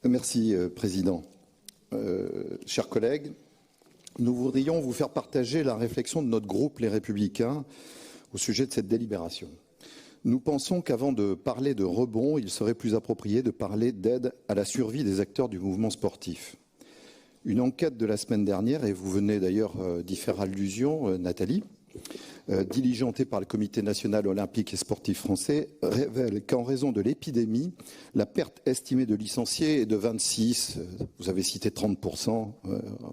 Merci, Président. Chers collègues, nous voudrions vous faire partager la réflexion de notre groupe Les Républicains au sujet de cette délibération. Nous pensons qu'avant de parler de rebond, il serait plus approprié de parler d'aide à la survie des acteurs du mouvement sportif. Une enquête de la semaine dernière, et vous venez d'ailleurs d'y faire allusion, Nathalie, diligentée par le Comité national olympique et sportif français, révèle qu'en raison de l'épidémie, la perte estimée de licenciés est de 26, vous avez cité 30%,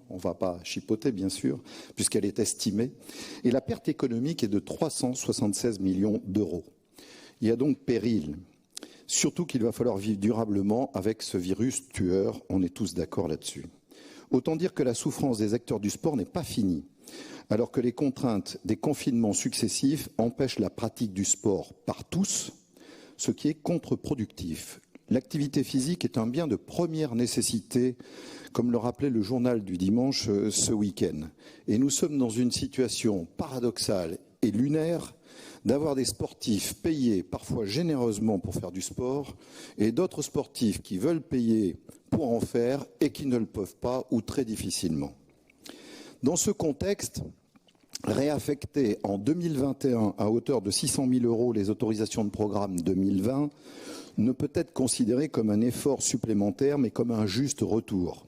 on ne va pas chipoter bien sûr, puisqu'elle est estimée, et la perte économique est de 376 millions d'euros. Il y a donc péril, surtout qu'il va falloir vivre durablement avec ce virus tueur, on est tous d'accord là-dessus. Autant dire que la souffrance des acteurs du sport n'est pas finie, alors que les contraintes des confinements successifs empêchent la pratique du sport par tous, ce qui est contre-productif. L'activité physique est un bien de première nécessité, comme le rappelait le journal du dimanche ce week-end. Et nous sommes dans une situation paradoxale et lunaire d'avoir des sportifs payés parfois généreusement pour faire du sport et d'autres sportifs qui veulent payer pour en faire et qui ne le peuvent pas ou très difficilement. Dans ce contexte, réaffecter en 2021 à hauteur de 600 000 € les autorisations de programme 2020 ne peut être considéré comme un effort supplémentaire, mais comme un juste retour.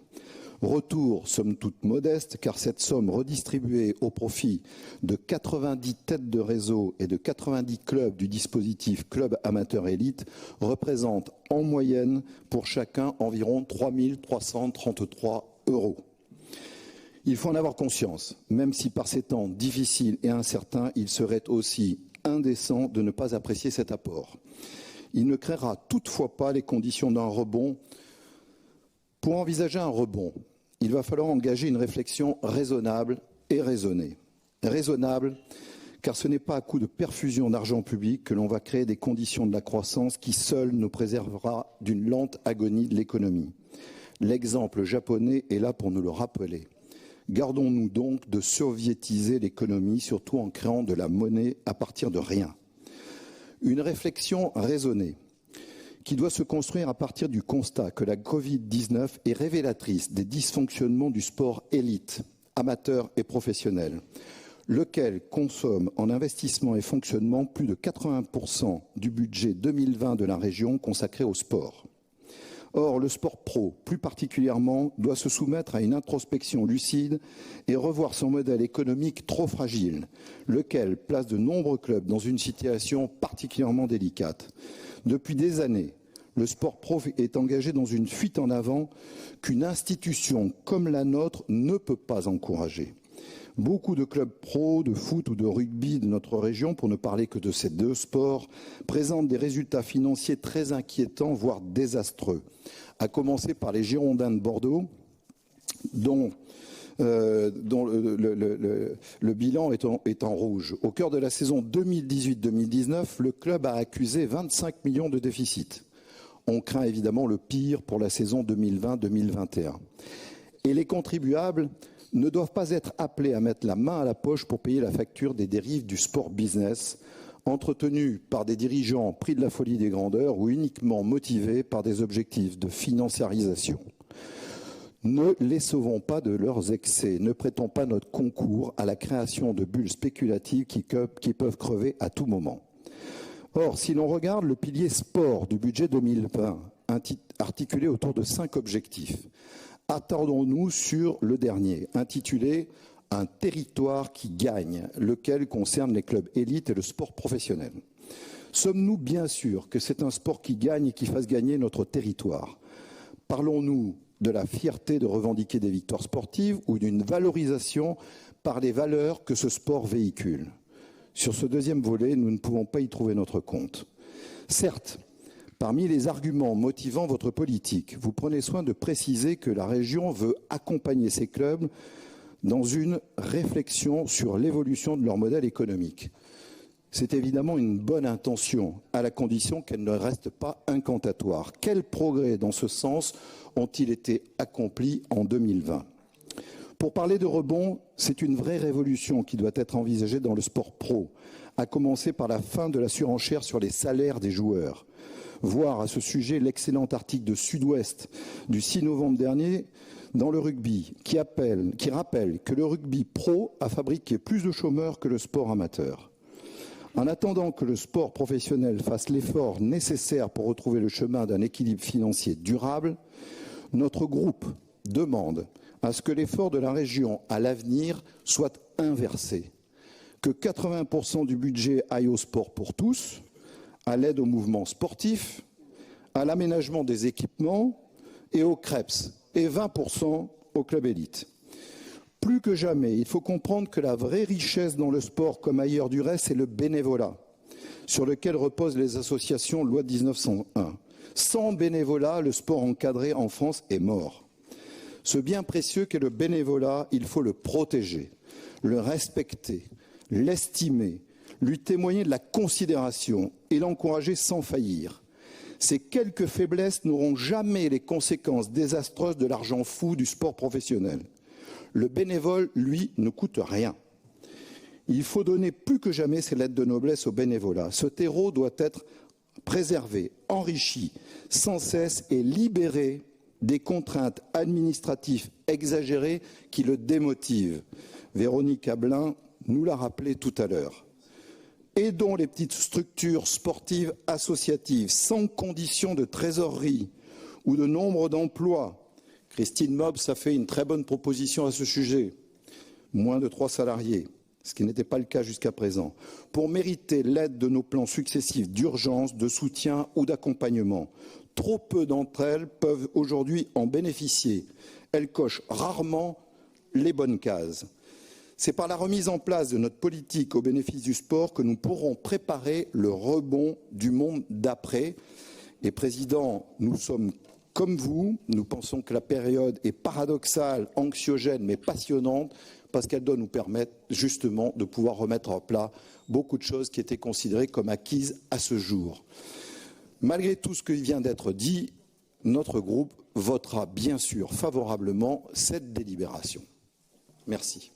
Retour, somme toute modeste, car cette somme redistribuée au profit de 90 têtes de réseau et de 90 clubs du dispositif Club Amateur Élite représente en moyenne pour chacun environ 3 333 €. Il faut en avoir conscience, même si par ces temps difficiles et incertains, il serait aussi indécent de ne pas apprécier cet apport. Il ne créera toutefois pas les conditions d'un rebond. Pour envisager un rebond, il va falloir engager une réflexion raisonnable et raisonnée. Raisonnable, car ce n'est pas à coup de perfusion d'argent public que l'on va créer des conditions de la croissance qui seule nous préservera d'une lente agonie de l'économie. L'exemple japonais est là pour nous le rappeler. Gardons-nous donc de soviétiser l'économie, surtout en créant de la monnaie à partir de rien. Une réflexion raisonnée qui doit se construire à partir du constat que la Covid-19 est révélatrice des dysfonctionnements du sport élite, amateur et professionnel, lequel consomme en investissement et fonctionnement plus de 80% du budget 2020 de la région consacré au sport. Or, le sport pro, plus particulièrement, doit se soumettre à une introspection lucide et revoir son modèle économique trop fragile, lequel place de nombreux clubs dans une situation particulièrement délicate. Depuis des années, le sport pro est engagé dans une fuite en avant qu'une institution comme la nôtre ne peut pas encourager. Beaucoup de clubs pro, de foot ou de rugby de notre région, pour ne parler que de ces deux sports, présentent des résultats financiers très inquiétants, voire désastreux. À commencer par les Girondins de Bordeaux, dont le bilan est en rouge. Au cœur de la saison 2018-2019, le club a accusé 25 millions de déficit. On craint évidemment le pire pour la saison 2020-2021. Et les contribuables ne doivent pas être appelés à mettre la main à la poche pour payer la facture des dérives du sport business, entretenues par des dirigeants pris de la folie des grandeurs ou uniquement motivés par des objectifs de financiarisation. Ne les sauvons pas de leurs excès, ne prêtons pas notre concours à la création de bulles spéculatives qui peuvent crever à tout moment. Or, si l'on regarde le pilier sport du budget 2020, articulé autour de 5 objectifs, attardons-nous sur le dernier, intitulé « Un territoire qui gagne », lequel concerne les clubs élites et le sport professionnel. Sommes-nous bien sûrs que c'est un sport qui gagne et qui fasse gagner notre territoire? Parlons-nous de la fierté de revendiquer des victoires sportives ou d'une valorisation par les valeurs que ce sport véhicule? Sur ce deuxième volet, nous ne pouvons pas y trouver notre compte. Certes, parmi les arguments motivant votre politique, vous prenez soin de préciser que la région veut accompagner ces clubs dans une réflexion sur l'évolution de leur modèle économique. C'est évidemment une bonne intention, à la condition qu'elle ne reste pas incantatoire. Quels progrès dans ce sens ont-ils été accomplis en 2020 ? Pour parler de rebond, c'est une vraie révolution qui doit être envisagée dans le sport pro, à commencer par la fin de la surenchère sur les salaires des joueurs. voir à ce sujet l'excellent article de Sud-Ouest du 6 novembre dernier dans le rugby, qui rappelle que le rugby pro a fabriqué plus de chômeurs que le sport amateur. En attendant que le sport professionnel fasse l'effort nécessaire pour retrouver le chemin d'un équilibre financier durable, notre groupe demande à ce que l'effort de la région à l'avenir soit inversé, que 80% du budget aille au sport pour tous, à l'aide au mouvement sportif, à l'aménagement des équipements et au CREPS, et 20% au club élite. Plus que jamais, il faut comprendre que la vraie richesse dans le sport, comme ailleurs du reste, c'est le bénévolat, sur lequel reposent les associations loi de 1901. Sans bénévolat, le sport encadré en France est mort. Ce bien précieux qu'est le bénévolat, il faut le protéger, le respecter, l'estimer, lui témoigner de la considération et l'encourager sans faillir. Ces quelques faiblesses n'auront jamais les conséquences désastreuses de l'argent fou du sport professionnel. Le bénévole, lui, ne coûte rien. Il faut donner plus que jamais ces lettres de noblesse au bénévolat. Ce terreau doit être préservé, enrichi, sans cesse et libéré des contraintes administratives exagérées qui le démotivent. Véronique Ablin nous l'a rappelé tout à l'heure. Aidons les petites structures sportives associatives sans condition de trésorerie ou de nombre d'emplois. Christine Mobs a fait une très bonne proposition à ce sujet. Moins de 3 salariés, ce qui n'était pas le cas jusqu'à présent, pour mériter l'aide de nos plans successifs d'urgence, de soutien ou d'accompagnement. Trop peu d'entre elles peuvent aujourd'hui en bénéficier. Elles cochent rarement les bonnes cases. C'est par la remise en place de notre politique au bénéfice du sport que nous pourrons préparer le rebond du monde d'après. Et Président, nous sommes comme vous, nous pensons que la période est paradoxale, anxiogène, mais passionnante, parce qu'elle doit nous permettre justement de pouvoir remettre à plat beaucoup de choses qui étaient considérées comme acquises à ce jour. Malgré tout ce qui vient d'être dit, notre groupe votera bien sûr favorablement cette délibération. Merci.